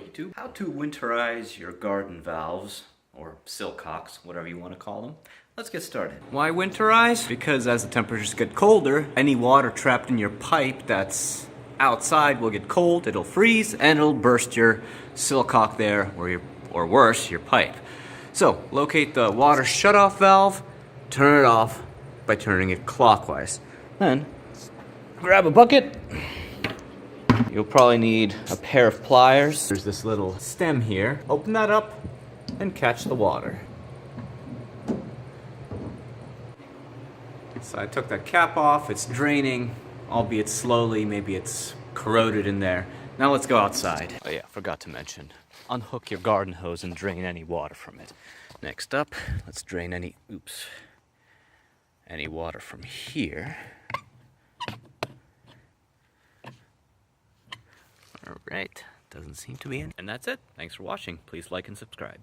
YouTube. How to winterize your garden valves, or Sillcocks, whatever you want to call them. Let's get started. Why winterize? Because as the temperatures get colder, any water trapped in your pipe that's outside will get cold, it'll freeze, and it'll burst your Sillcock there, or worse, your pipe. So, locate the water shutoff valve, turn it off by turning it clockwise. Then, grab a bucket. You'll probably need a pair of pliers. There's this little stem here. Open that up and catch the water. So I took that cap off. It's draining, albeit slowly. Maybe it's corroded in there. Now let's go outside. Oh yeah, forgot to mention. Unhook your garden hose and drain any water from it. Next up, let's drain any water from here. Alright, doesn't seem to be any. And that's it. Thanks for watching. Please like and subscribe.